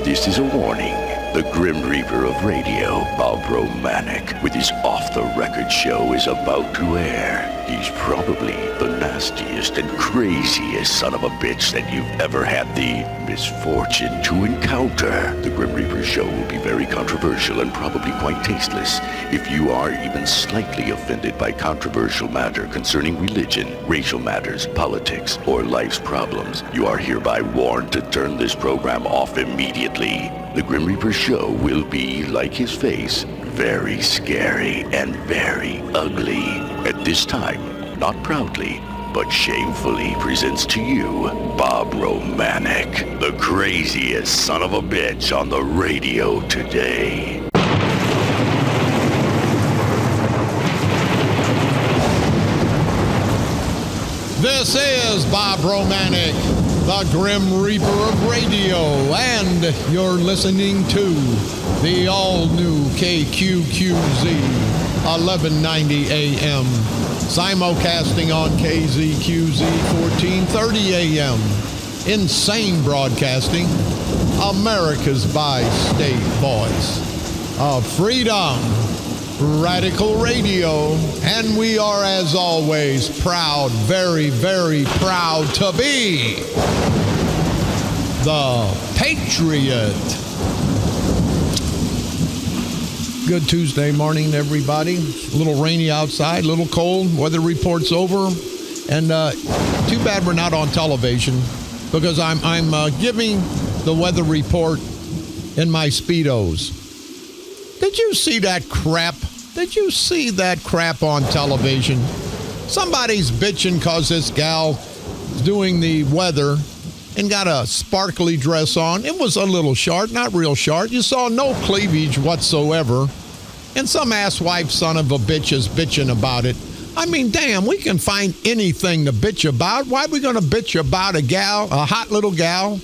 This is a warning. The Grim Reaper of radio, Bob Romanik, with his off-the-record show is about to air. He's probably the nastiest and craziest son of a bitch that you've ever had the misfortune to encounter. The Grim Reaper show will be very controversial and probably quite tasteless. If you are even slightly offended by controversial matter concerning religion, racial matters, politics, or life's problems, you are hereby warned to turn this program off immediately. The Grim Reaper show will be, like his face, very scary and very ugly. At this time, not proudly, but shamefully presents to you, Bob Romanik, the craziest son of a bitch on the radio today. This is Bob Romanik, the Grim Reaper of radio, and you're listening to the all-new KQQZ 1190 AM, simulcasting on KZQZ 1430 AM. Insane broadcasting, America's bi-state voice of freedom, radical radio, and we are, as always, proud, very, very proud to be the Patriot. Good Tuesday morning, everybody. A little rainy outside, a little cold. Weather report's over, and too bad we're not on television because I'm giving the weather report in my Speedos. Did you see that crap? Did you see that crap on television? Somebody's bitching because this gal is doing the weather and got a sparkly dress on. It was a little short, not real short. You saw no cleavage whatsoever. And some asswife son of a bitch is bitching about it. I mean, damn, we can find anything to bitch about. Why are we going to bitch about a gal, a hot little gal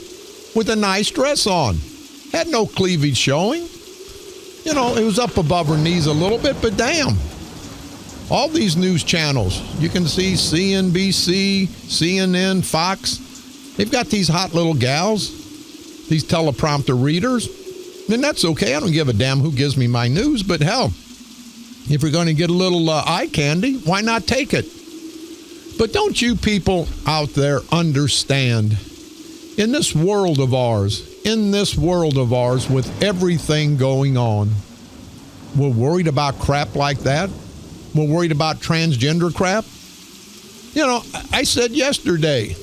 with a nice dress on? Had no cleavage showing. You know, it was up above her knees a little bit, but damn. All these news channels, you can see CNBC, CNN, Fox. They've got these hot little gals, these teleprompter readers. And that's okay. I don't give a damn who gives me my news, but hell, if you're going to get a little eye candy, why not take it? But don't you people out there understand, in this world of ours, with everything going on, we're worried about crap like that. We're worried about transgender crap. You know, I said yesterday,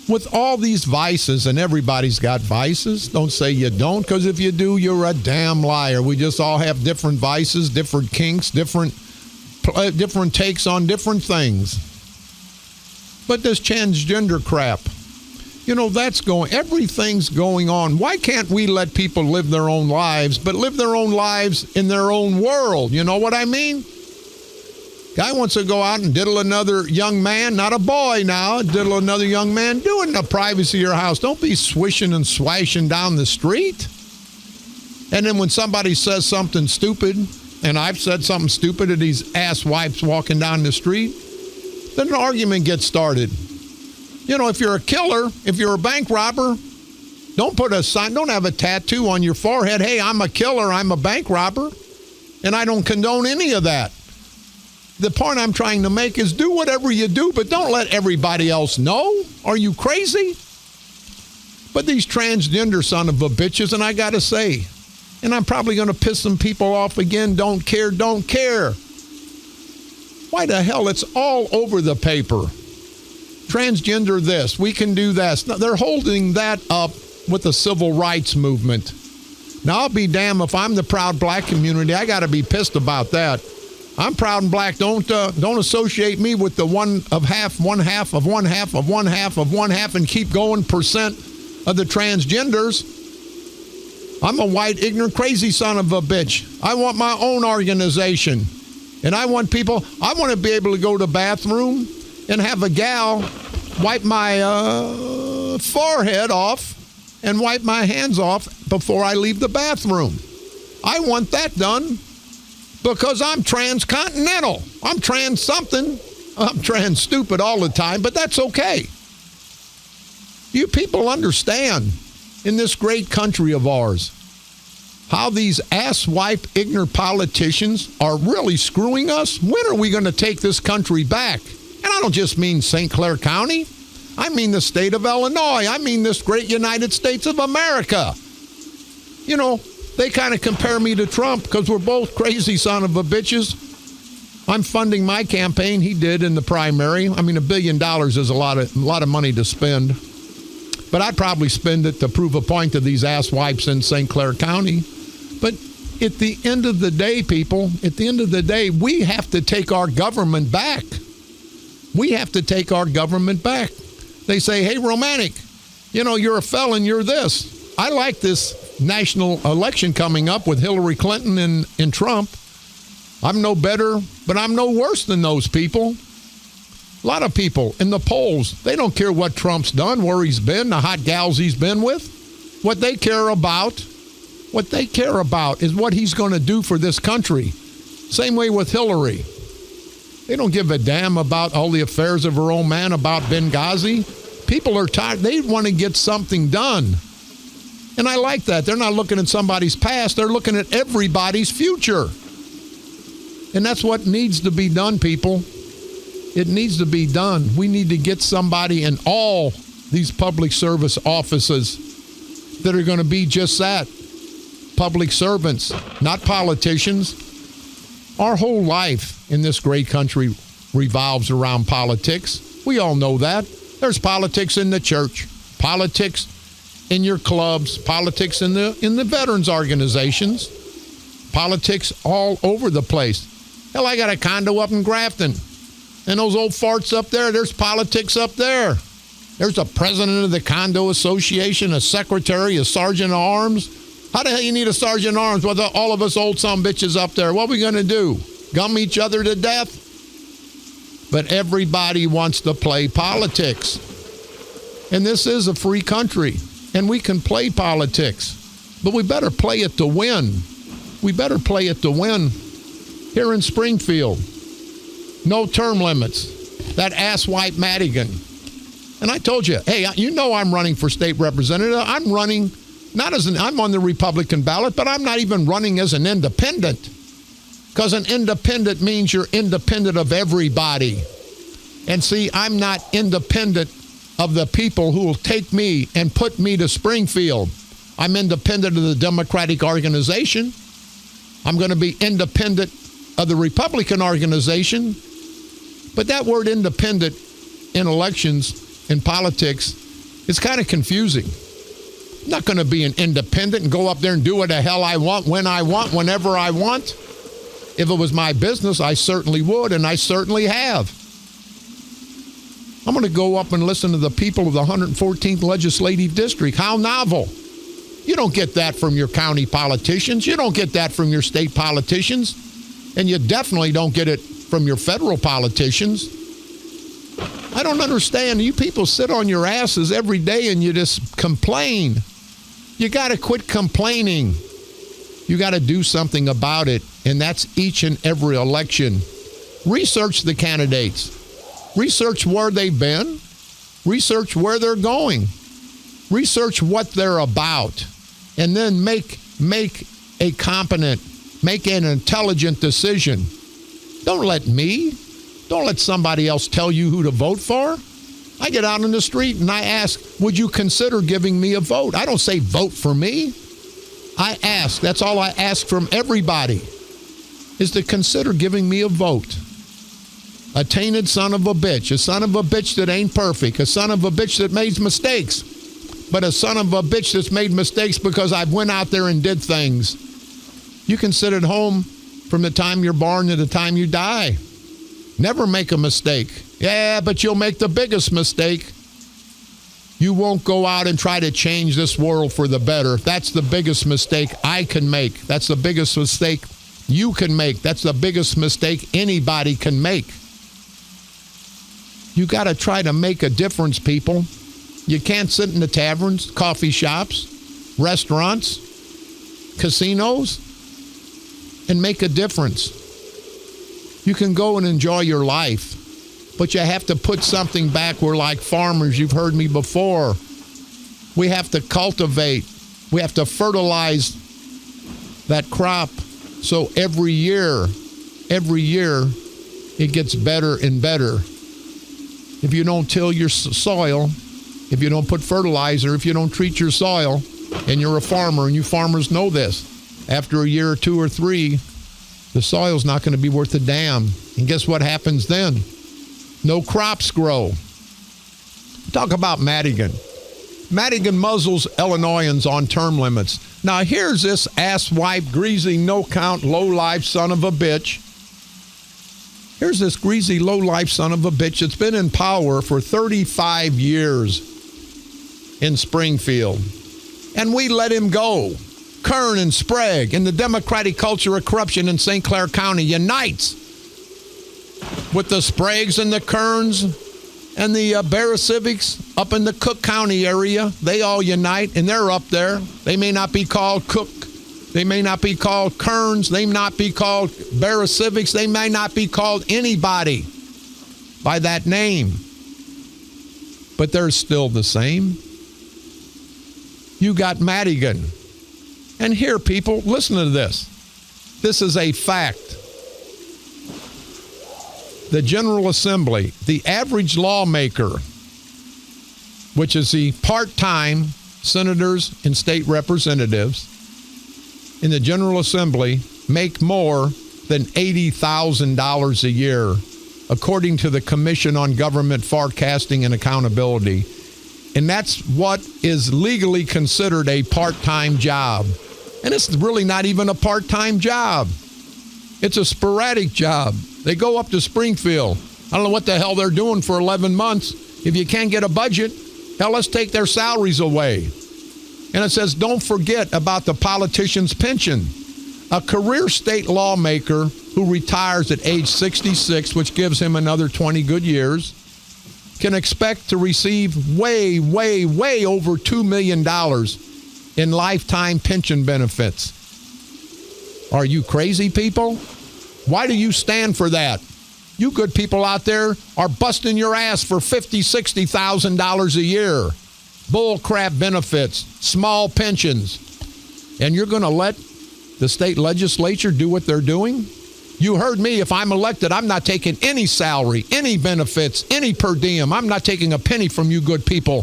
with all these vices, and everybody's got vices, don't say you don't, because if you do, you're a damn liar. We just all have different vices, different kinks, different takes on different things. But this transgender crap, you know, everything's going on. Why can't we let people live their own lives, but live their own lives in their own world? You know what I mean? Guy wants to go out and diddle another young man, not a boy now, diddle another young man. Do it in the privacy of your house. Don't be swishing and swashing down the street. And then when somebody says something stupid, and I've said something stupid to these asswipes walking down the street, then an argument gets started. You know, if you're a killer, if you're a bank robber, don't put a sign, don't have a tattoo on your forehead. Hey, I'm a killer, I'm a bank robber. And I don't condone any of that. The point I'm trying to make is do whatever you do, but don't let everybody else know. Are you crazy? But these transgender son of a bitches, and I got to say, and I'm probably going to piss some people off again, don't care. Why the hell? It's all over the paper. Transgender this, we can do that. They're holding that up with the civil rights movement. Now, I'll be damned if I'm the proud black community. I got to be pissed about that. I'm proud and black. Don't associate me with the one half, and keep going percent of the transgenders. I'm a white, ignorant, crazy son of a bitch. I want my own organization. And I want to be able to go to the bathroom and have a gal wipe my forehead off and wipe my hands off before I leave the bathroom. I want that done because I'm transcontinental. I'm trans something. I'm trans stupid all the time, but that's okay. You people understand. in this great country of ours. How these asswipe, ignorant politicians are really screwing us. When are we going to take this country back? And I don't just mean St. Clair County. I mean the state of Illinois. I mean this great United States of America. You know, they kind of compare me to Trump because we're both crazy son of a bitches. I'm funding my campaign. He did in the primary. I mean, $1 billion is a lot of money to spend. But I'd probably spend it to prove a point to these asswipes in St. Clair County. But at the end of the day, people, at the end of the day, we have to take our government back. We have to take our government back. They say, hey, Romanik, you know, you're a felon, you're this. I like this national election coming up with Hillary Clinton and Trump. I'm no better, but I'm no worse than those people. A lot of people in the polls, they don't care what Trump's done, where he's been, the hot gals he's been with. What they care about is what he's going to do for this country. Same way with Hillary. They don't give a damn about all the affairs of her own man, about Benghazi. People are tired. They want to get something done. And I like that. They're not looking at somebody's past. They're looking at everybody's future. And that's what needs to be done, people. It needs to be done. We need to get somebody in all these public service offices that are going to be just that, public servants, not politicians. Our whole life in this great country revolves around politics. We all know that. There's politics in the church, politics in your clubs, politics in the veterans organizations, politics all over the place. Hell, I got a condo up in Grafton. And those old farts up there, there's politics up there. There's a president of the condo association, a secretary, a sergeant at arms. How the hell you need a sergeant at arms with all of us old sumbitches up there? What are we going to do? Gum each other to death? But everybody wants to play politics. And this is a free country. And we can play politics. But we better play it to win. We better play it to win. Here in Springfield, no term limits. That asswipe Madigan. And I told you, hey, you know I'm running for state representative. I'm running, I'm on the Republican ballot, but I'm not even running as an independent. Because an independent means you're independent of everybody. And see, I'm not independent of the people who will take me and put me to Springfield. I'm independent of the Democratic organization. I'm going to be independent of the Republican organization. But that word independent in elections, in politics, is kind of confusing. I'm not going to be an independent and go up there and do what the hell I want, when I want, whenever I want. If it was my business, I certainly would, and I certainly have. I'm going to go up and listen to the people of the 114th Legislative District. How novel. You don't get that from your county politicians. You don't get that from your state politicians. And you definitely don't get it from your federal politicians. I don't understand. You people sit on your asses every day and you just complain. You got to quit complaining. You got to do something about it. And that's each and every election. Research the candidates. Research where they've been. Research where they're going. Research what they're about. And then make an intelligent decision. Don't let somebody else tell you who to vote for. I get out in the street and I ask, would you consider giving me a vote? I don't say vote for me. I ask, that's all I ask from everybody, is to consider giving me a vote. A tainted son of a bitch, a son of a bitch that ain't perfect, a son of a bitch that made mistakes, but a son of a bitch that's made mistakes because I went out there and did things. You can sit at home from the time you're born to the time you die. Never make a mistake. Yeah, but you'll make the biggest mistake. You won't go out and try to change this world for the better. That's the biggest mistake I can make. That's the biggest mistake you can make. That's the biggest mistake anybody can make. You got to try to make a difference, people. You can't sit in the taverns, coffee shops, restaurants, casinos, and make a difference. You can go and enjoy your life, but you have to put something back. We're like farmers. You've heard me before. We have to cultivate. We have to fertilize that crop. So every year, it gets better and better. If you don't till your soil, if you don't put fertilizer, if you don't treat your soil, and you're a farmer, and you farmers know this, after a year or two or three, the soil's not going to be worth a damn. And guess what happens then? No crops grow. Talk about Madigan. Madigan muzzles Illinoisans on term limits. Now here's this asswipe, greasy, no-count, low-life son of a bitch. Here's this greasy, low-life son of a bitch that's been in power for 35 years in Springfield. And we let him go. Kern and Sprague and the democratic culture of corruption in St. Clair County unites with the Spragues and the Kerns and the Barra-Civics up in the Cook County area. They all unite, and they're up there. They may not be called Cook. They may not be called Kerns. They may not be called Barra-Civics. They may not be called anybody by that name. But they're still the same. You got Madigan. And here, people, listen to this. This is a fact. The General Assembly, the average lawmaker, which is the part-time senators and state representatives in the General Assembly, make more than $80,000 a year, according to the Commission on Government Forecasting and Accountability. And that's what is legally considered a part-time job. And it's really not even a part-time job. It's a sporadic job. They go up to Springfield. I don't know what the hell they're doing for 11 months. If you can't get a budget, hell, let's take their salaries away. And it says, don't forget about the politician's pension. A career state lawmaker who retires at age 66, which gives him another 20 good years, can expect to receive way over $2 million in lifetime pension benefits. Are you crazy, people? Why do you stand for that? You good people out there are busting your ass for $50,000, $60,000 a year. Bull crap benefits, small pensions. And you're going to let the state legislature do what they're doing? You heard me. If I'm elected, I'm not taking any salary, any benefits, any per diem. I'm not taking a penny from you good people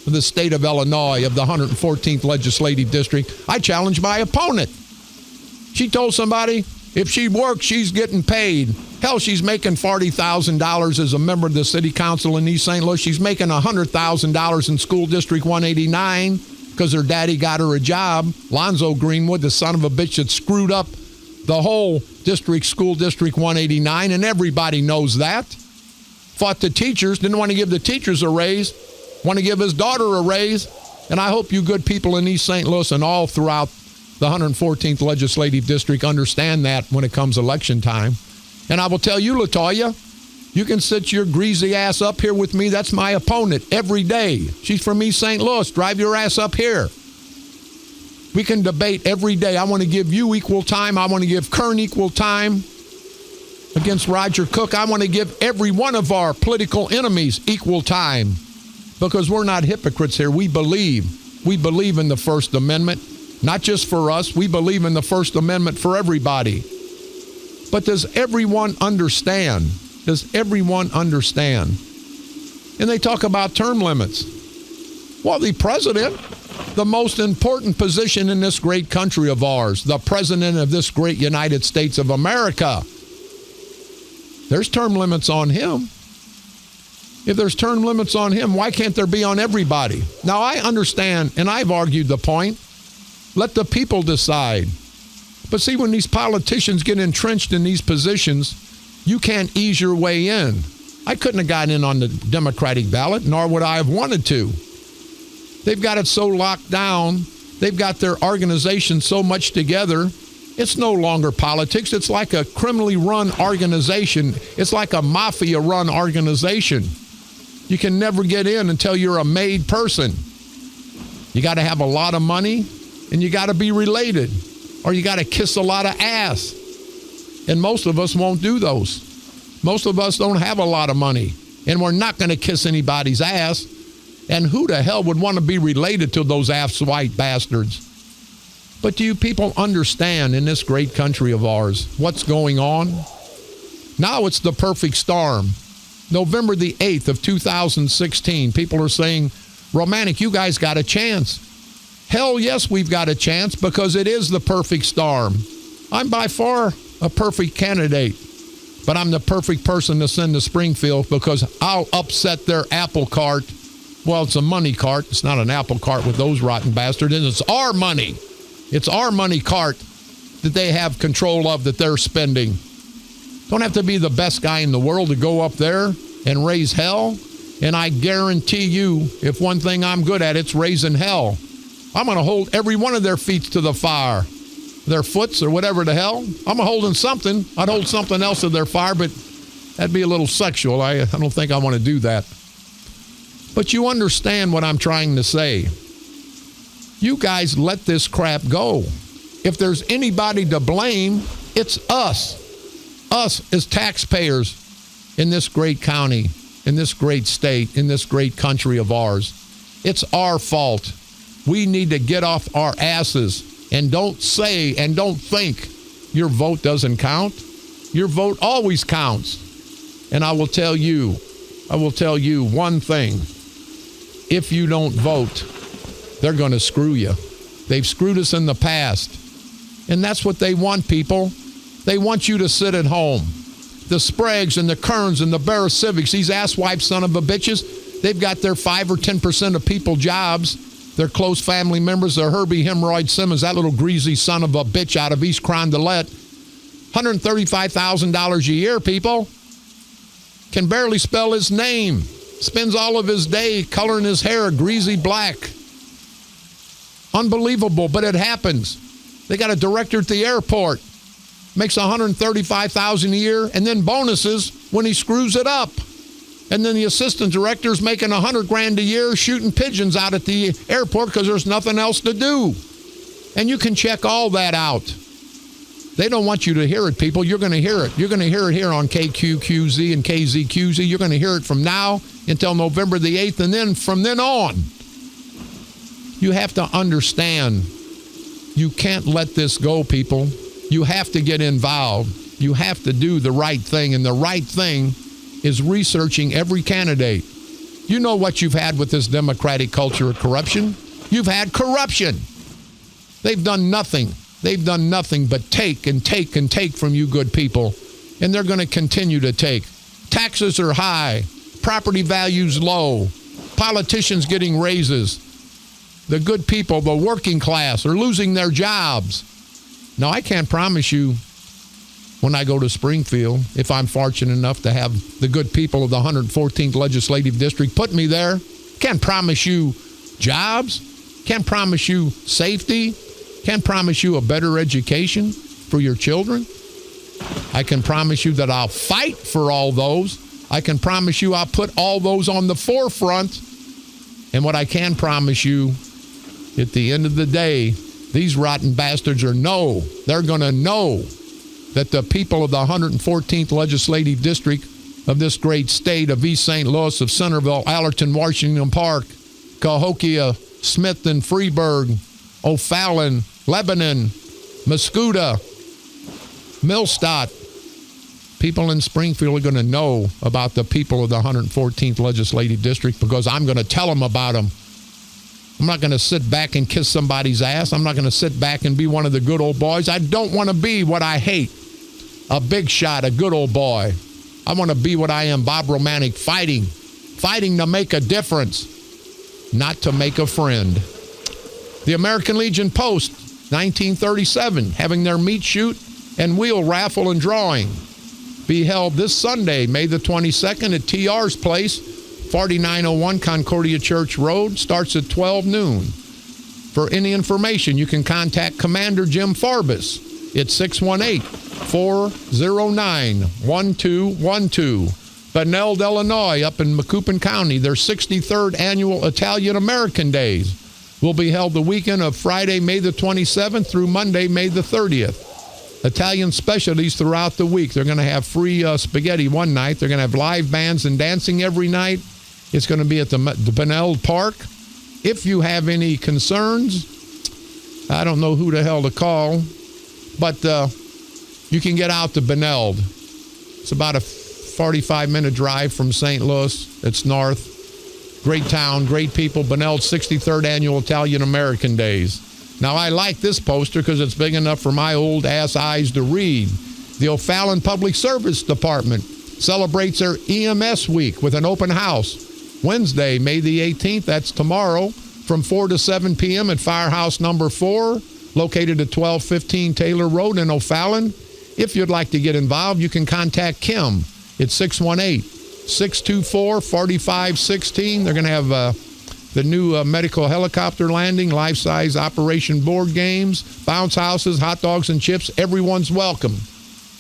of the state of Illinois, of the 114th Legislative District. I challenge my opponent. She told somebody if she works, she's getting paid. Hell, she's making $40,000 as a member of the city council in East St. Louis. She's making $100,000 in School District 189 because her daddy got her a job. Lonzo Greenwood, the son of a bitch that screwed up the whole district, School District 189, and everybody knows that. Fought the teachers, didn't want to give the teachers a raise, want to give his daughter a raise. And I hope you good people in East St. Louis and all throughout the 114th Legislative District understand that when it comes election time. And I will tell you, LaToya, you can sit your greasy ass up here with me. That's my opponent every day. She's from East St. Louis. Drive your ass up here. We can debate every day. I want to give you equal time. I want to give Kern equal time against Roger Cook. I want to give every one of our political enemies equal time because we're not hypocrites here. We believe in the First Amendment. Not just for us, we believe in the First Amendment for everybody. But does everyone understand? Does everyone understand? And they talk about term limits. Well, the president, the most important position in this great country of ours, the president of this great United States of America, there's term limits on him. If there's term limits on him, why can't there be on everybody? Now, I understand, and I've argued the point. Let the people decide. But see, when these politicians get entrenched in these positions, you can't ease your way in. I couldn't have gotten in on the Democratic ballot, nor would I have wanted to. They've got it so locked down. They've got their organization so much together. It's no longer politics. It's like a criminally run organization. It's like a mafia-run organization. You can never get in until you're a made person. You got to have a lot of money. And you got to be related, or you got to kiss a lot of ass. And most of us won't do those. Most of us don't have a lot of money, and we're not going to kiss anybody's ass. And who the hell would want to be related to those ass-white bastards? But do you people understand in this great country of ours what's going on? Now it's the perfect storm. November the 8th of 2016, people are saying, Romanik, you guys got a chance. Hell yes, we've got a chance because it is the perfect storm. I'm by far a perfect candidate, but I'm the perfect person to send to Springfield because I'll upset their apple cart. Well, it's a money cart. It's not an apple cart with those rotten bastards. It's our money. It's our money cart that they have control of that they're spending. Don't have to be the best guy in the world to go up there and raise hell. And I guarantee you, if one thing I'm good at, it's raising hell. I'm going to hold every one of their feet to the fire. Their foots or whatever the hell. I'm holding something. I'd hold something else to their fire, but that'd be a little sexual. I don't think I want to do that. But you understand what I'm trying to say. You guys let this crap go. If there's anybody to blame, it's us. Us as taxpayers in this great county, in this great state, in this great country of ours. It's our fault. We need to get off our asses and don't say and don't think your vote doesn't count. Your vote always counts. And I will tell you one thing. If you don't vote, they're going to screw you. They've screwed us in the past. And that's what they want, people. They want you to sit at home. The Spragues and the Kerns and the Barra Civics, these asswipe son of a bitches, they've got their 5 or 10% of people jobs. Their close family members, their Herbie Hemorrhoid Simmons, that little greasy son of a bitch out of East Carondelet. $135,000 a year, people. Can barely spell his name. Spends all of his day coloring his hair a greasy black. Unbelievable, but it happens. They got a director at the airport. Makes $135,000 a year, and then bonuses when he screws it up. And then the assistant director's making $100,000 a year shooting pigeons out at the airport because there's nothing else to do. And you can check all that out. They don't want you to hear it, people. You're going to hear it. You're going to hear it here on KQQZ and KZQZ. You're going to hear it from now until November the 8th, and then from then on. You have to understand, you can't let this go, people. You have to get involved. You have to do the right thing, and the right thing is researching every candidate. You know what you've had with this democratic culture of corruption? You've had corruption. They've done nothing. They've done nothing but take and take and take from you good people, and they're going to continue to take. Taxes are high. Property values low. Politicians getting raises. The good people, the working class, are losing their jobs. Now, I can't promise you when I go to Springfield, if I'm fortunate enough to have the good people of the 114th Legislative District put me there. Can't promise you jobs. Can't promise you safety. Can't promise you a better education for your children. I can promise you that I'll fight for all those. I can promise you I'll put all those on the forefront. And what I can promise you, at the end of the day, these rotten bastards they're going to know that the people of the 114th Legislative District of this great state of East St. Louis, of Centerville, Allerton, Washington Park, Cahokia, Smithton, Freeburg, O'Fallon, Lebanon, Mascoutah, Millstadt, people in Springfield are going to know about the people of the 114th Legislative District because I'm going to tell them about them. I'm not going to sit back and kiss somebody's ass. I'm not going to sit back and be one of the good old boys. I don't want to be what I hate, a big shot, a good old boy. I want to be what I am, Bob Romanik, fighting to make a difference, not to make a friend. The American Legion Post, 1937, having their meat shoot and wheel raffle and drawing. Be held this Sunday, May the 22nd at TR's place, 4901 Concordia Church Road, starts at 12 noon. For any information, you can contact Commander Jim Farbus at 618-409-1212. Beneld, Illinois, up in Macoupin County, their 63rd annual Italian American Days will be held the weekend of Friday, May the 27th through Monday, May the 30th. Italian specialties throughout the week. They're going to have free spaghetti one night. They're going to have live bands and dancing every night. It's going to be at the Beneld Park. If you have any concerns, I don't know who the hell to call, but you can get out to Beneld. It's about a 45-minute drive from St. Louis. It's north. Great town, great people. Beneld's 63rd Annual Italian-American Days. Now, I like this poster because it's big enough for my old ass eyes to read. The O'Fallon Public Service Department celebrates their EMS week with an open house. Wednesday, May the 18th, that's tomorrow, from 4 to 7 p.m. at Firehouse Number 4, located at 1215 Taylor Road in O'Fallon. If you'd like to get involved, you can contact Kim at 618-624-4516. They're going to have the new medical helicopter landing, life-size Operation Board games, bounce houses, hot dogs and chips. Everyone's welcome.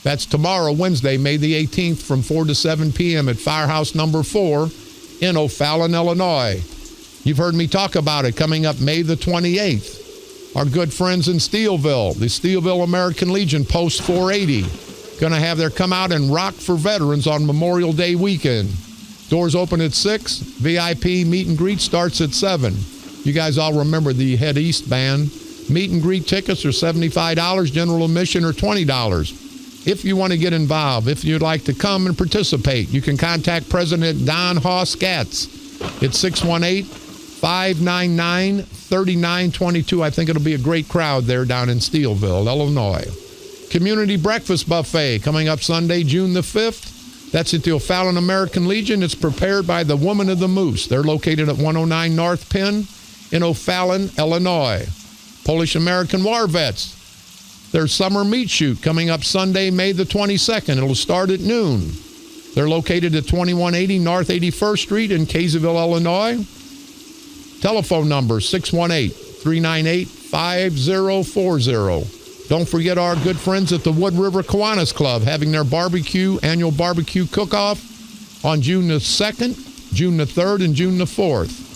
That's tomorrow, Wednesday, May the 18th, from 4 to 7 p.m. at Firehouse Number 4 in O'Fallon, Illinois. You've heard me talk about it coming up May the 28th. Our good friends in Steelville, the Steelville American Legion, Post 480, going to have their come out and rock for veterans on Memorial Day weekend. Doors open at 6. VIP meet and greet starts at 7. You guys all remember the Head East band. Meet and greet tickets are $75, general admission are $20. If you want to get involved, if you'd like to come and participate, you can contact President Don Haw-Scatz at 618-599-3922. I think it'll be a great crowd there down in Steelville, Illinois. Community Breakfast Buffet coming up Sunday, June the 5th. That's at the O'Fallon American Legion. It's prepared by the Woman of the Moose. They're located at 109 North Penn in O'Fallon, Illinois. Polish American War Vets. Their summer meat shoot coming up Sunday, May the 22nd. It'll start at noon. They're located at 2180 North 81st Street in Kaysville, Illinois. Telephone number 618-398-5040. Don't forget our good friends at the Wood River Kiwanis Club having their annual barbecue cook-off on June the 2nd, June the 3rd, and June the 4th.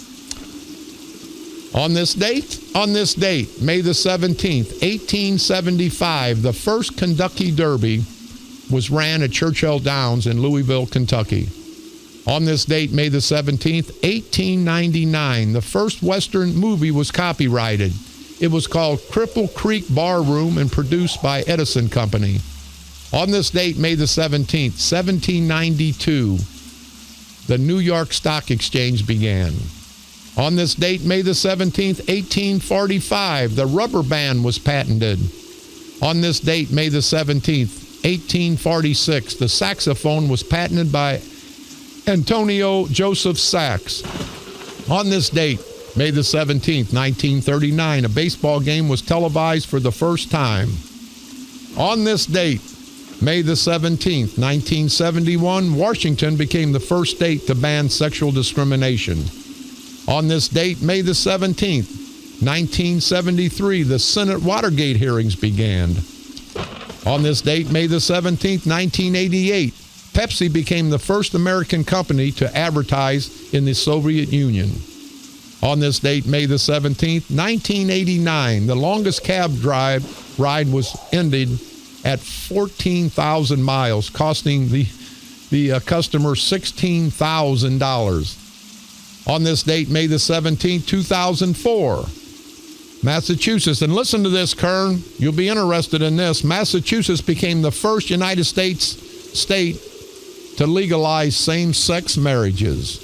On this date, May the 17th, 1875, the first Kentucky Derby was ran at Churchill Downs in Louisville, Kentucky. On this date, May the 17th, 1899, the first Western movie was copyrighted. It was called Cripple Creek Bar Room and produced by Edison Company. On this date, May the 17th, 1792, the New York Stock Exchange began. On this date, May the 17th, 1845, the rubber band was patented. On this date, May the 17th, 1846, the saxophone was patented by Antonio Joseph Sax. On this date, May the 17th, 1939, a baseball game was televised for the first time. On this date, May the 17th, 1971, Washington became the first state to ban sexual discrimination. On this date, May the 17th, 1973, the Senate Watergate hearings began. On this date, May the 17th, 1988, Pepsi became the first American company to advertise in the Soviet Union. On this date, May the 17th, 1989, the longest cab ride was ended at 14,000 miles, costing the customer $16,000. On this date, May the 17th, 2004, Massachusetts, and listen to this, Kern, you'll be interested in this, Massachusetts became the first United States state to legalize same-sex marriages.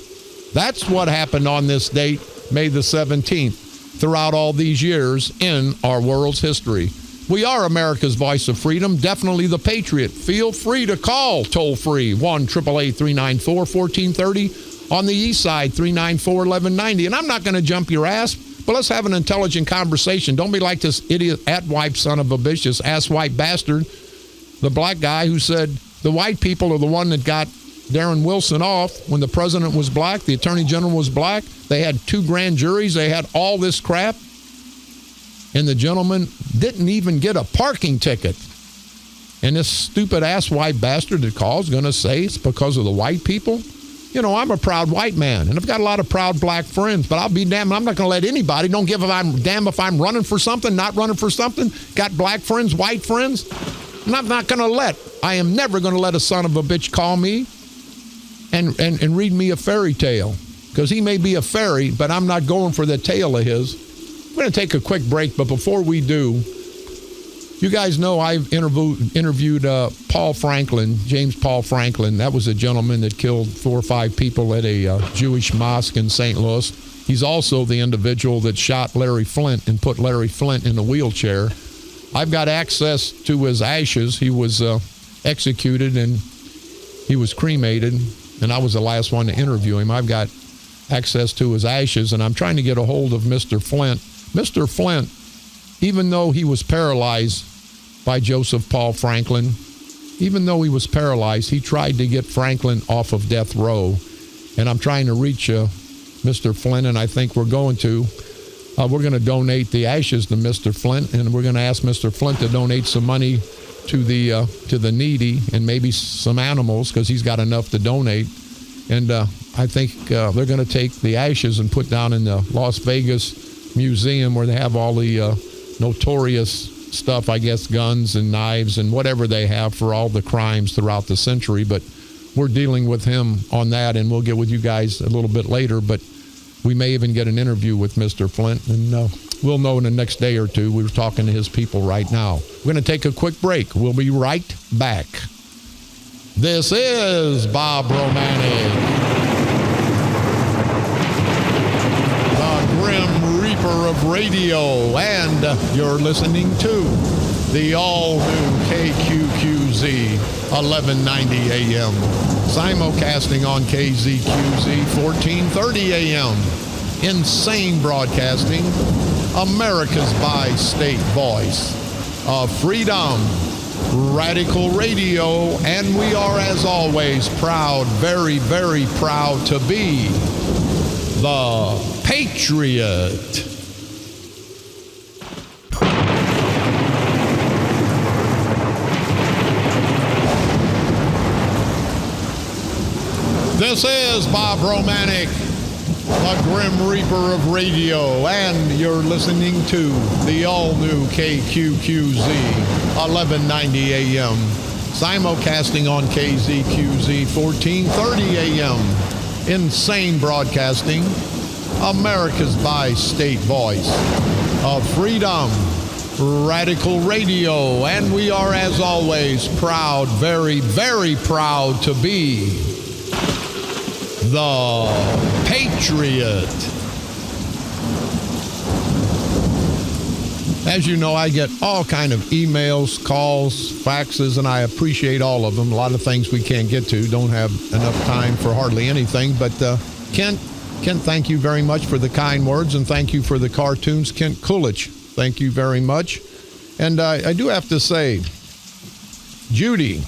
That's what happened on this date, May the 17th, throughout all these years in our world's history. We are America's voice of freedom, definitely the patriot. Feel free to call toll-free, 1-888-394-1430, on the east side, 394-1190. And I'm not going to jump your ass, but let's have an intelligent conversation. Don't be like this idiot at-wipe son of a bitch, this ass-wipe bastard, the black guy who said the white people are the one that got Darren Wilson off when the president was black, the attorney general was black. They had 2 grand juries. They had all this crap. And the gentleman didn't even get a parking ticket. And this stupid ass-white bastard that calls going to say it's because of the white people? You know, I'm a proud white man, and I've got a lot of proud black friends, but I'll be damned, I'm not going to let anybody, don't give a damn if I'm running for something, not running for something, got black friends, white friends. I'm not going to I am never going to let a son of a bitch call me and read me a fairy tale. because he may be a fairy, but I'm not going for the tail of his. I'm going to take a quick break, but before we do, you guys know I've interviewed Paul Franklin, James Paul Franklin. That was a gentleman that killed 4 or 5 people at a Jewish mosque in St. Louis. He's also the individual that shot Larry Flint and put Larry Flint in a wheelchair. I've got access to his ashes. He was executed and he was cremated, and I was the last one to interview him. I've got access to his ashes, and I'm trying to get a hold of Mr. Flint. Mr. Flint, even though he was paralyzed by Joseph Paul Franklin, even though he was paralyzed, he tried to get Franklin off of death row. And I'm trying to reach Mr. Flint, and I think we're going to donate the ashes to Mr. Flint, and we're going to ask Mr. Flint to donate some money to the needy and maybe some animals, because he's got enough to donate. And I think they're going to take the ashes and put down in the Las Vegas Museum, where they have all the notorious stuff, I guess, guns and knives and whatever they have for all the crimes throughout the century. But we're dealing with him on that, and we'll get with you guys a little bit later. But we may even get an interview with Mr. Flint, and we'll know in the next day or two. We're talking to his people right now. We're going to take a quick break. We'll be right back. This is Bob Romanik, the Grim Reaper of radio, and you're listening to the all-new KQQZ 1190 AM, simulcasting on KZQZ 1430 AM, insane broadcasting, America's bi-state voice of freedom, radical radio, and we are, as always, proud, very, very proud to be the Patriot. This is Bob Romanik, the Grim Reaper of radio, and you're listening to the all-new KQQZ 1190 AM, simulcasting on KZQZ 1430 AM, insane broadcasting, America's bi-state voice of freedom, radical radio, and we are, as always, proud, very, very proud to be the Patriot. As you know, I get all kind of emails, calls, faxes, and I appreciate all of them. A lot of things we can't get to, don't have enough time for hardly anything. But Kent, thank you very much for the kind words, and thank you for the cartoons. Kent Coolidge, thank you very much. And I do have to say, Judy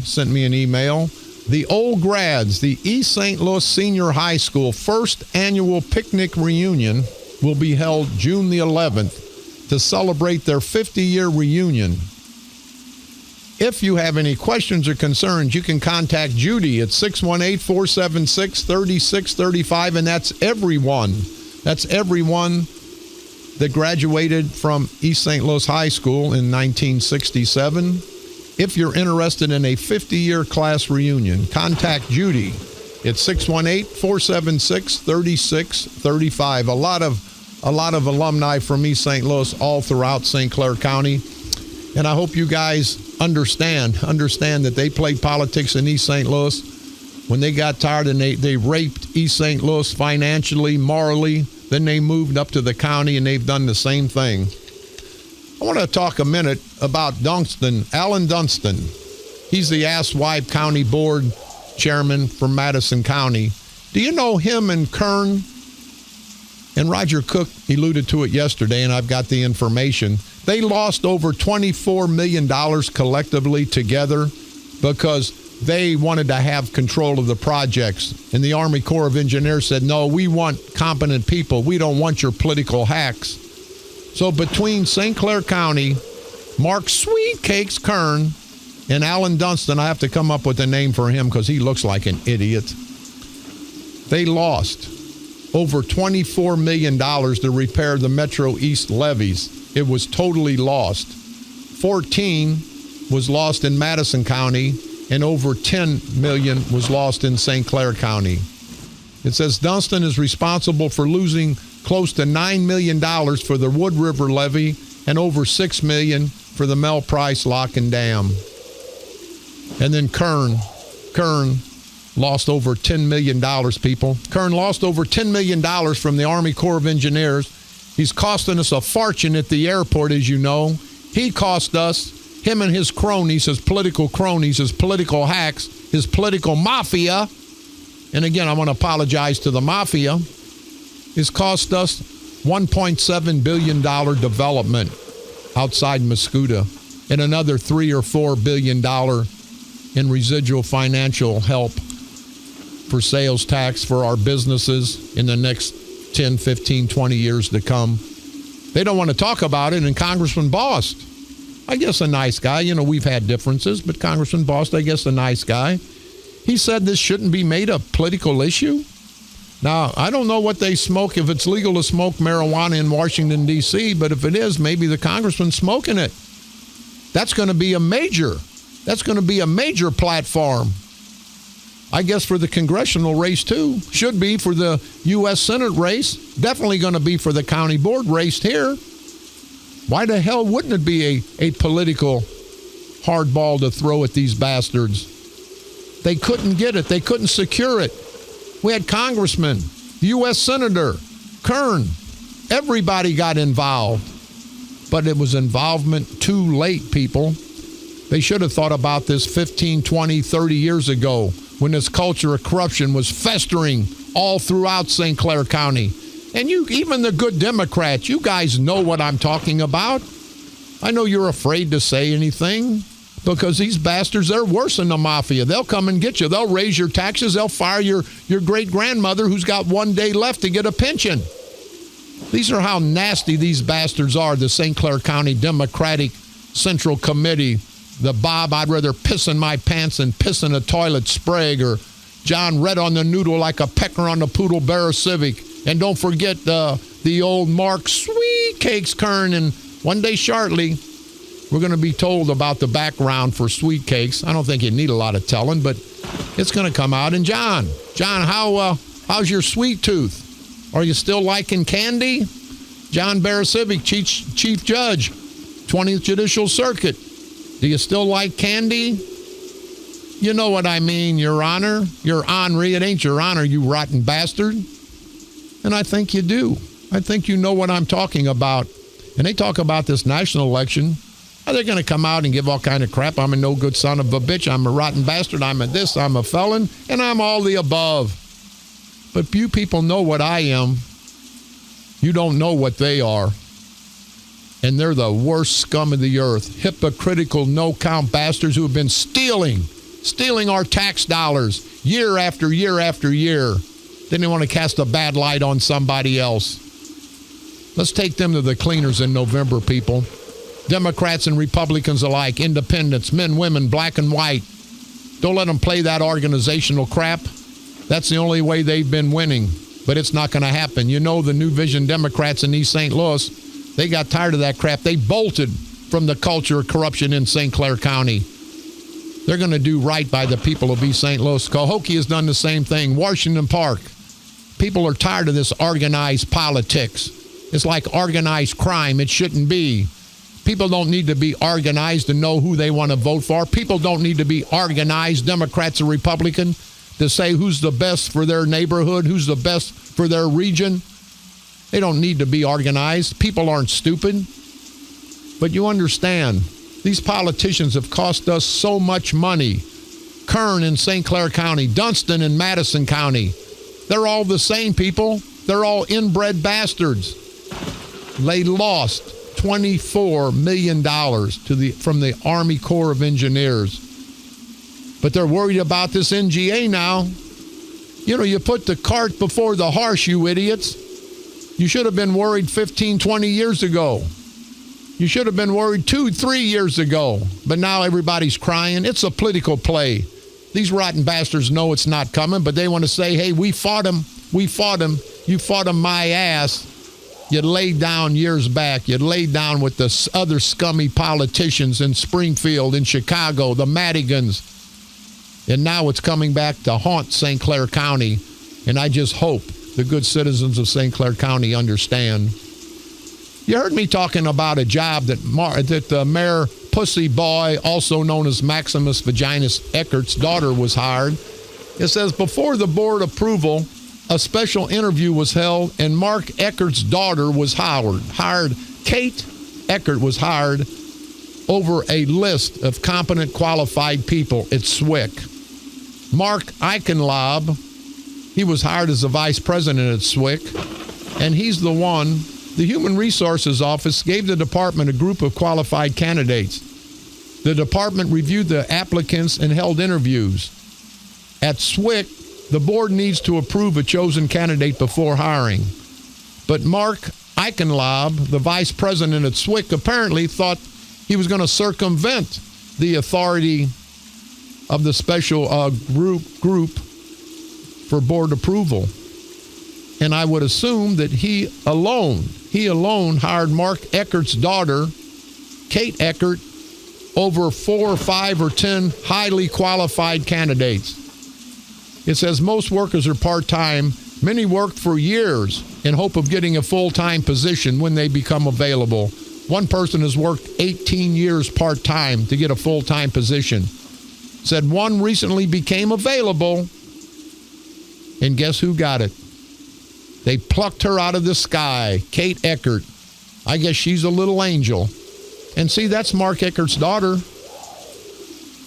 sent me an email. The Old Grads, the East St. Louis Senior High School first annual picnic reunion will be held June the 11th to celebrate their 50-year reunion. If you have any questions or concerns, you can contact Judy at 618-476-3635, and that's everyone. That's everyone that graduated from East St. Louis High School in 1967. If you're interested in a 50-year class reunion, contact Judy at 618-476-3635. A lot of alumni from East St. Louis all throughout St. Clair County. And I hope you guys understand that they played politics in East St. Louis. When they got tired and they raped East St. Louis financially, morally, then they moved up to the county and they've done the same thing. I want to talk a minute about Alan Dunstan. He's the Asswipe County Board Chairman from Madison County. Do you know him and Kern? And Roger Cook alluded to it yesterday, and I've got the information. They lost over $24 million collectively together because they wanted to have control of the projects. And the Army Corps of Engineers said, no, we want competent people. We don't want your political hacks. So between St. Clair County, Mark Sweet Cakes Kern, and Alan Dunstan, I have to come up with a name for him because he looks like an idiot. They lost over $24 million to repair the Metro East levees. It was totally lost. 14 was lost in Madison County, and over $10 million was lost in St. Clair County. It says Dunston is responsible for losing close to $9 million for the Wood River levee and over $6 million for the Mel Price Lock and Dam. And then Kern lost over $10 million, people. Kern lost over $10 million from the Army Corps of Engineers. He's costing us a fortune at the airport, as you know. He cost us, him and his cronies, his political cronies, his political hacks, his political mafia. And again, I want to apologize to the mafia. It's cost us $1.7 billion development outside Mascoutah and another $3 or $4 billion in residual financial help for sales tax for our businesses in the next 10, 15, 20 years to come. They don't want to talk about it, and Congressman Bost, I guess a nice guy. You know, we've had differences, but Congressman Bost, I guess a nice guy. He said this shouldn't be made a political issue. Now, I don't know what they smoke, if it's legal to smoke marijuana in Washington, D.C., but if it is, maybe the congressman's smoking it. That's going to be a major platform. I guess for the congressional race, too. Should be for the U.S. Senate race. Definitely going to be for the county board race here. Why the hell wouldn't it be a political hardball to throw at these bastards? They couldn't get it. They couldn't secure it. We had congressmen, the U.S. Senator, Kern. Everybody got involved. But it was involvement too late, people. They should have thought about this 15, 20, 30 years ago when this culture of corruption was festering all throughout St. Clair County. And you, even the good Democrats, you guys know what I'm talking about. I know you're afraid to say anything because these bastards, they're worse than the mafia. They'll come and get you. They'll raise your taxes. They'll fire your great-grandmother who's got one day left to get a pension. These are how nasty these bastards are, the St. Clair County Democratic Central Committee. The Bob, I'd rather piss in my pants than piss in a toilet Sprague, or John Red on the noodle like a pecker on the Poodle Bear Civic. And don't forget the old Mark Sweet Cakes Kern. And one day shortly, we're going to be told about the background for Sweet Cakes. I don't think you need a lot of telling, but it's going to come out. And John, how's your sweet tooth? Are you still liking candy? John Bear Civic, Chief Judge, 20th Judicial Circuit. Do you still like candy? You know what I mean, Your Honor. Your Honry. It ain't Your Honor, you rotten bastard. And I think you do. I think you know what I'm talking about. And they talk about this national election. Are they going to come out and give all kind of crap? I'm a no good son of a bitch. I'm a rotten bastard. I'm a this. I'm a felon. And I'm all the above. But you people know what I am. You don't know what they are. And they're the worst scum of the earth. Hypocritical, no-count bastards who have been stealing our tax dollars year after year after year. Then they want to cast a bad light on somebody else. Let's take them to the cleaners in November, people. Democrats and Republicans alike, independents, men, women, black and white. Don't let them play that organizational crap. That's the only way they've been winning. But it's not going to happen. You know the New Vision Democrats in East St. Louis, they got tired of that crap. They bolted from the culture of corruption in St. Clair County. They're going to do right by the people of East St. Louis. Cahokia has done the same thing. Washington Park. People are tired of this organized politics. It's like organized crime. It shouldn't be. People don't need to be organized to know who they want to vote for. People don't need to be organized, Democrats or Republican, to say who's the best for their neighborhood, who's the best for their region. They don't need to be organized. People aren't stupid. But you understand, these politicians have cost us so much money. Kern in St. Clair County, Dunston in Madison County. They're all the same people. They're all inbred bastards. They lost $24 million from the Army Corps of Engineers. But they're worried about this NGA now. You know, you put the cart before the horse, you idiots. You should have been worried 15, 20 years ago. You should have been worried 2, 3 years ago. But now everybody's crying. It's a political play. These rotten bastards know it's not coming, but they want to say, hey, we fought him. We fought him. You fought him my ass. You laid down years back. You laid down with the other scummy politicians in Springfield, in Chicago, the Madigans. And now it's coming back to haunt St. Clair County. And I just hope the good citizens of St. Clair County understand. You heard me talking about a job that Mayor Pussy Boy, also known as Maximus Vaginus Eckert's daughter, was hired. It says, before the board approval, a special interview was held, and Mark Eckert's daughter was hired. Kate Eckert was hired over a list of competent, qualified people at SWIC. Mark Eichenlaub, he was hired as the vice president at SWIC, and he's the one. The Human Resources Office gave the department a group of qualified candidates. The department reviewed the applicants and held interviews. At SWIC, the board needs to approve a chosen candidate before hiring. But Mark Eichenlaub, the vice president at SWIC, apparently thought he was going to circumvent the authority of the special group for board approval. And I would assume that he alone hired Mark Eckert's daughter, Kate Eckert, over 4 or 5 or 10 highly qualified candidates. It says most workers are part-time. Many worked for years in hope of getting a full-time position when they become available. One person has worked 18 years part-time to get a full-time position. Said one recently became available, and guess who got it? They plucked her out of the sky, Kate Eckert. I guess she's a little angel. And see, that's Mark Eckert's daughter.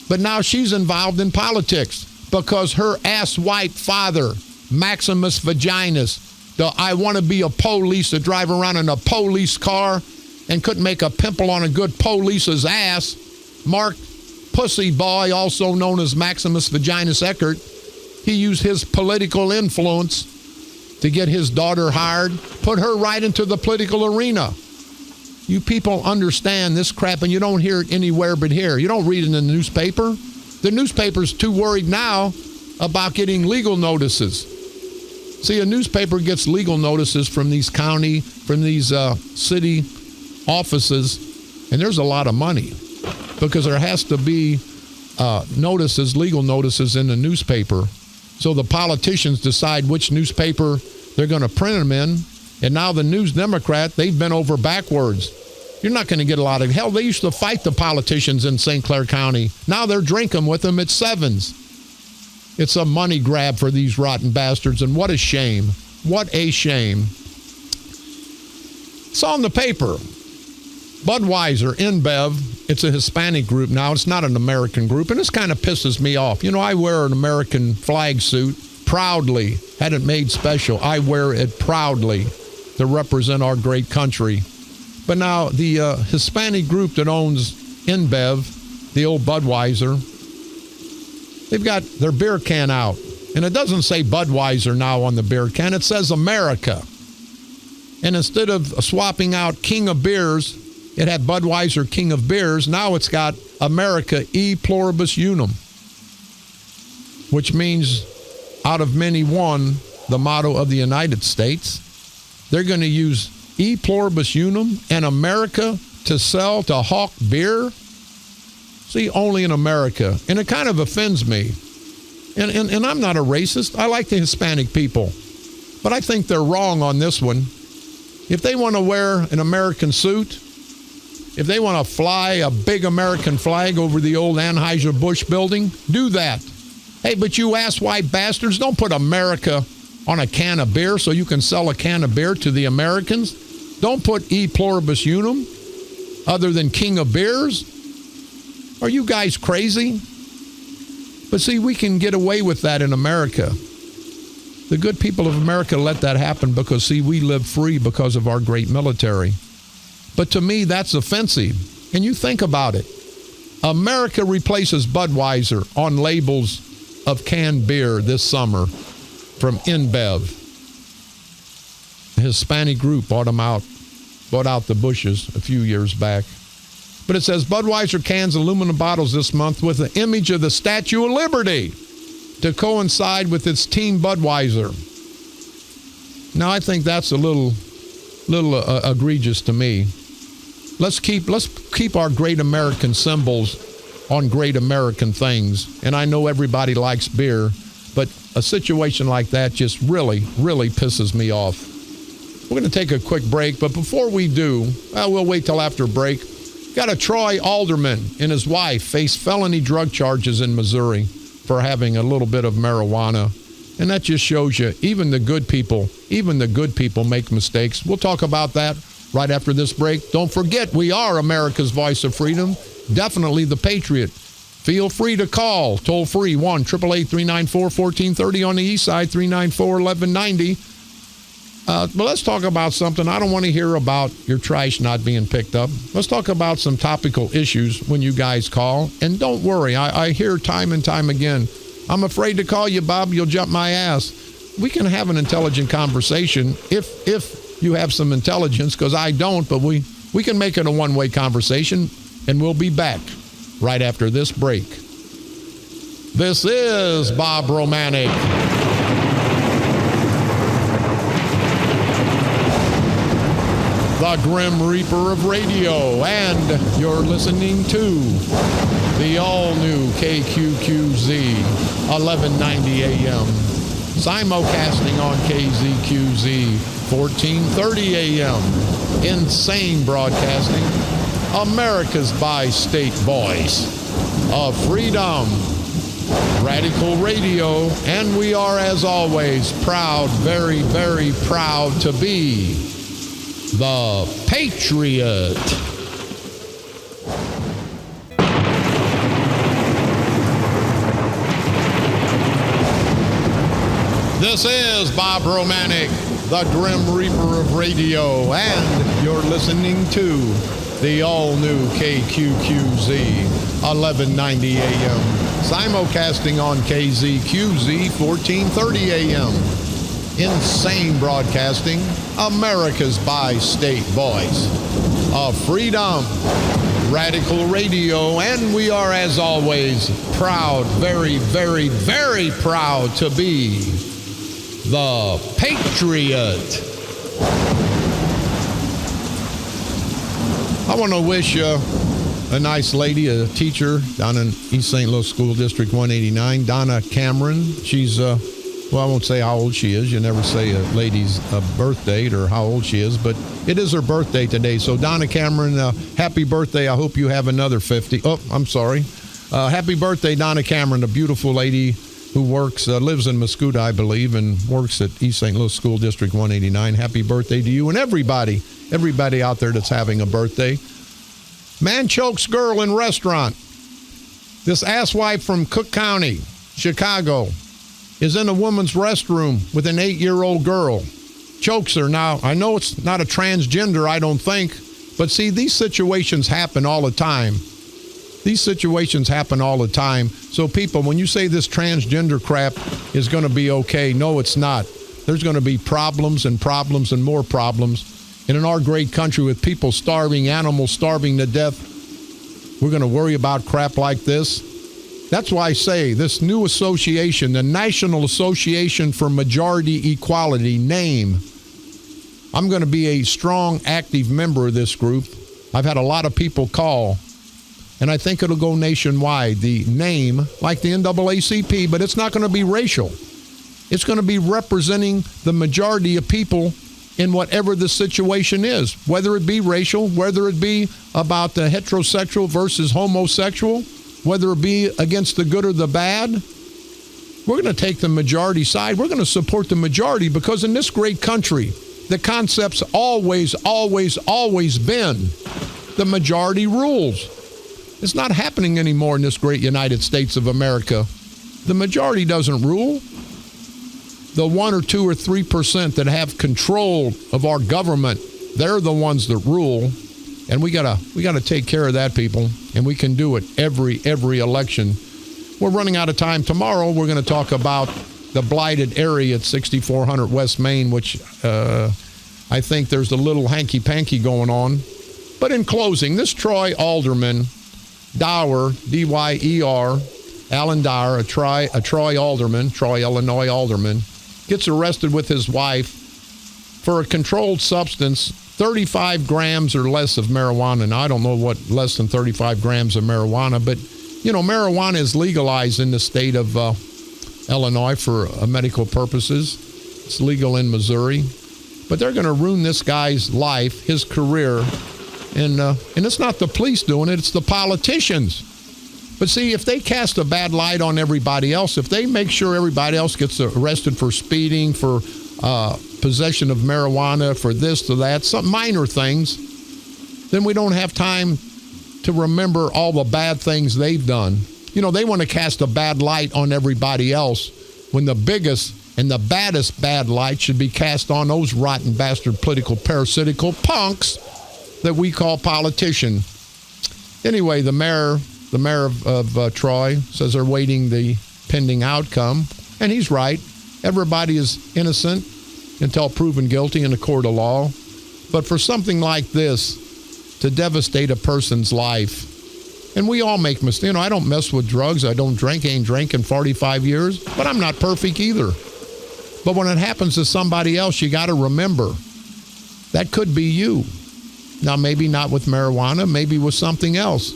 But now she's involved in politics because her ass-white father, Maximus Vaginus, the I want to be a police to drive around in a police car and couldn't make a pimple on a good police's ass, Mark Pussy Boy, also known as Maximus Vaginus Eckert, he used his political influence to get his daughter hired, put her right into the political arena. You people understand this crap, and you don't hear it anywhere but here. You don't read it in the newspaper. The newspaper's too worried now about getting legal notices. See, a newspaper gets legal notices from these county, from these city offices, and there's a lot of money because there has to be notices, legal notices in the newspaper. So the politicians decide which newspaper they're going to print them in. And now the News Democrat, they've been over backwards. You're not going to get a lot of hell. They used to fight the politicians in St. Clair County. Now they're drinking with them at Sevens. It's a money grab for these rotten bastards. And what a shame. What a shame. It's on the paper. Budweiser, InBev, it's a Hispanic group now. It's not an American group, and this kind of pisses me off. You know, I wear an American flag suit proudly. Had it made special. I wear it proudly to represent our great country. But now the Hispanic group that owns InBev, the old Budweiser, they've got their beer can out. And it doesn't say Budweiser now on the beer can. It says America. And instead of swapping out King of Beers, it had Budweiser King of Beers. Now it's got America E Pluribus Unum, which means out of many one, the motto of the United States. They're going to use E Pluribus Unum and America to sell, to hawk beer. See, only in America. And it kind of offends me. And I'm not a racist. I like the Hispanic people. But I think they're wrong on this one. If they want to wear an American suit, if they want to fly a big American flag over the old Anheuser-Busch building, do that. Hey, but you ass-white bastards, don't put America on a can of beer so you can sell a can of beer to the Americans. Don't put E Pluribus Unum other than King of Beers. Are you guys crazy? But see, we can get away with that in America. The good people of America let that happen because, see, we live free because of our great military. But to me, that's offensive. And you think about it. America replaces Budweiser on labels of canned beer this summer from InBev. A Hispanic group bought out the Bushes a few years back. But it says Budweiser cans aluminum bottles this month with an image of the Statue of Liberty to coincide with its Team Budweiser. Now, I think that's a little egregious to me. Let's keep our great American symbols on great American things. And I know everybody likes beer, but a situation like that just really, really pisses me off. We're going to take a quick break, but before we do, we'll wait till after break. Got a Troy alderman and his wife face felony drug charges in Missouri for having a little bit of marijuana. And that just shows you, even the good people make mistakes. We'll talk about that right after this break. Don't forget, we are America's voice of freedom. Definitely the Patriot. Feel free to call. Toll free, 1-888-394-1430 on the east side, 394-1190. But let's talk about something. I don't want to hear about your trash not being picked up. Let's talk about some topical issues when you guys call. And don't worry, I hear time and time again, I'm afraid to call you, Bob. You'll jump my ass. We can have an intelligent conversation if you have some intelligence, because I don't, but we can make it a one-way conversation, and we'll be back right after this break. This is Bob Romanik. The Grim Reaper of radio, and you're listening to the all-new KQQZ 1190 AM, simulcasting on KZQZ 1430 AM, insane broadcasting, America's bi-state voice of freedom, radical radio, and we are, as always, proud, very, very proud to be the Patriot. This is Bob Romanik, the Grim Reaper of radio, and you're listening to the all-new KQQZ 1190 AM, simulcasting on KZQZ 1430 AM. Insane broadcasting, America's bi-state voice of freedom, radical radio, and we are, as always, proud, very, very, very proud to be the Patriot. I want to wish a nice lady, a teacher down in East St. Louis School District 189, Donna Cameron. She's well, I won't say how old she is. You never say a lady's birth date or how old she is, but it is her birthday today. So, Donna Cameron, happy birthday. I hope you have another 50. Oh, I'm sorry. Happy birthday, Donna Cameron, a beautiful lady who works, lives in Mascoutah, I believe, and works at East St. Louis School District 189. Happy birthday to you and everybody out there that's having a birthday. Man chokes girl in restaurant. This asswipe from Cook County, Chicago, is in a woman's restroom with an 8-year-old girl. Chokes her. Now, I know it's not a transgender, I don't think, but see, these situations happen all the time. So people, when you say this transgender crap is going to be okay, no, it's not. There's going to be problems and problems and more problems. And in our great country with people starving, animals starving to death, we're going to worry about crap like this. That's why I say this new association, the National Association for Majority Equality, NAME, I'm going to be a strong, active member of this group. I've had a lot of people call, and I think it'll go nationwide. The NAME, like the NAACP, but it's not going to be racial. It's going to be representing the majority of people in whatever the situation is, whether it be racial, whether it be about the heterosexual versus homosexual, whether it be against the good or the bad. We're going to take the majority side. We're going to support the majority because in this great country, the concept's always been the majority rules. It's not happening anymore in this great United States of America. The majority doesn't rule. The 1 or 2 or 3% that have control of our government, they're the ones that rule. And we gotta take care of that, people, and we can do it every election. We're running out of time. Tomorrow we're going to talk about the blighted area at 6400 West Main, which I think there's a little hanky-panky going on. But in closing, this Troy alderman, Dower, D-Y-E-R, Alan Dower, a Troy alderman, Troy, Illinois alderman, gets arrested with his wife for a controlled substance, 35 grams or less of marijuana. Now, I don't know what less than 35 grams of marijuana, but, you know, marijuana is legalized in the state of Illinois for medical purposes. It's legal in Missouri. But they're going to ruin this guy's life, his career. And it's not the police doing it, it's the politicians. But see, if they cast a bad light on everybody else, if they make sure everybody else gets arrested for speeding, for possession of marijuana, for this, to that, some minor things, then we don't have time to remember all the bad things they've done. You know, they want to cast a bad light on everybody else when the biggest and the baddest bad light should be cast on those rotten bastard political parasitical punks that we call politician. Anyway, the mayor of Troy says they're waiting the pending outcome, and he's right. Everybody is innocent until proven guilty in a court of law. But for something like this to devastate a person's life, and we all make mistakes. You know, I don't mess with drugs. I don't drink. Ain't drank in 45 years, but I'm not perfect either. But when it happens to somebody else, you got to remember that could be you. Now, maybe not with marijuana, maybe with something else.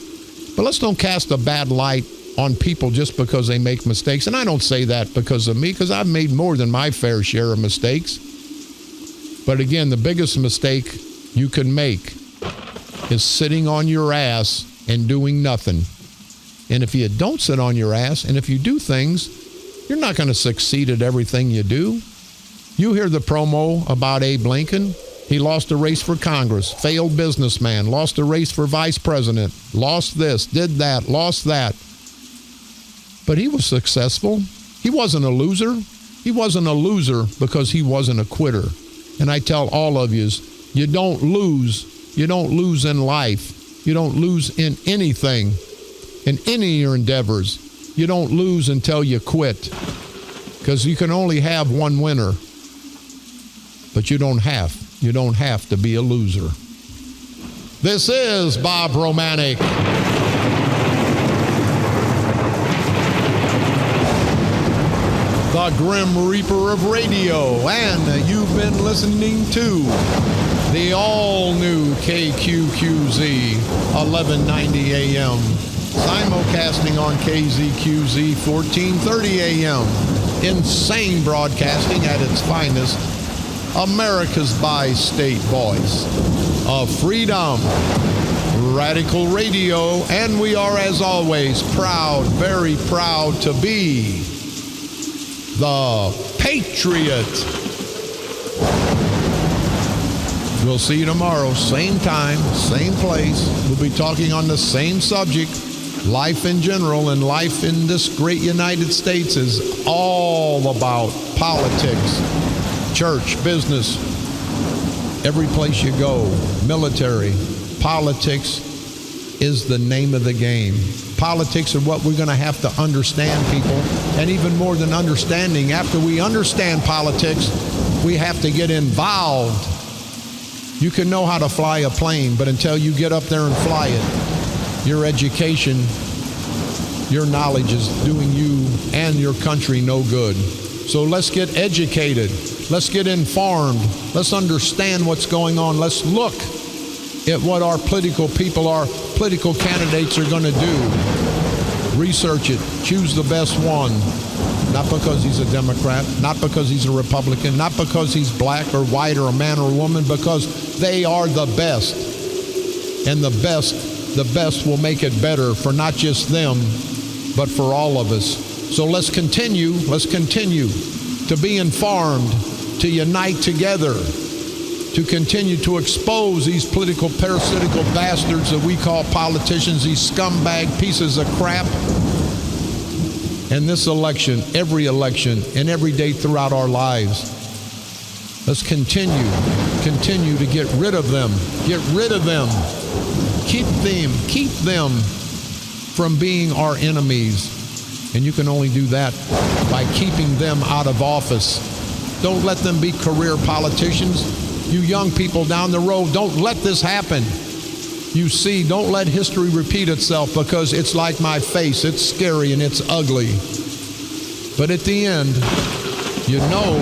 But let's don't cast a bad light on people just because they make mistakes. And I don't say that because of me, because I've made more than my fair share of mistakes. But again, the biggest mistake you can make is sitting on your ass and doing nothing. And if you don't sit on your ass, and if you do things, you're not going to succeed at everything you do. You hear the promo about Abe Lincoln. He lost a race for Congress, failed businessman, lost a race for vice president, lost this, did that, lost that. But he was successful. He wasn't a loser. He wasn't a loser because he wasn't a quitter. And I tell all of you, you don't lose. You don't lose in life. You don't lose in anything, in any of your endeavors. You don't lose until you quit, because you can only have one winner, but you don't have. You don't have to be a loser. This is Bob Romanik. The Grim Reaper of radio, and you've been listening to the all-new KQQZ 1190 AM, simulcasting on KZQZ 1430 AM. Insane broadcasting at its finest. America's bi-state voice of freedom, radical radio, and we are, as always, proud, very proud to be the Patriot. We'll see you tomorrow, same time, same place. We'll be talking on the same subject. Life in general, and life in this great United States is all about politics. Church, business, every place you go, military, politics is the name of the game. Politics are what we're going to have to understand, people. And even more than understanding, after we understand politics, we have to get involved. You can know how to fly a plane, but until you get up there and fly it, your education, your knowledge is doing you and your country no good. So let's get educated. Let's get informed. Let's understand what's going on. Let's look at what our political people, our political candidates are going to do. Research it. Choose the best one. Not because he's a Democrat, not because he's a Republican, not because he's black or white or a man or a woman, because they are the best. And the best will make it better for not just them, but for all of us. So let's continue to be informed, to unite together, to continue to expose these political parasitical bastards that we call politicians, these scumbag pieces of crap. And this election, and every day throughout our lives, let's continue to get rid of them. Get rid of them. Keep them from being our enemies. And you can only do that by keeping them out of office. Don't let them be career politicians. You young people down the road, don't let this happen. You see, don't let history repeat itself, because it's like my face. It's scary and it's ugly. But at the end, you know,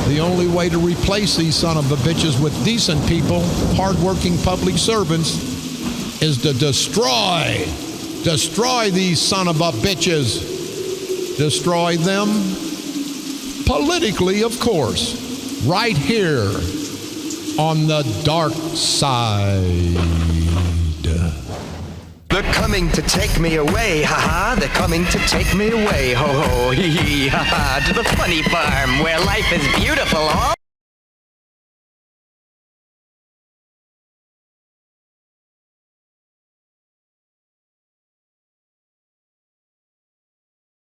the only way to replace these son of a bitches with decent people, hardworking public servants, is to destroy these son of a bitches. Destroy them politically, of course, right here on the dark side. They're coming to take me away, ha-ha. They're coming to take me away, ho-ho, hee-hee, ha-ha. To the funny farm where life is beautiful, oh.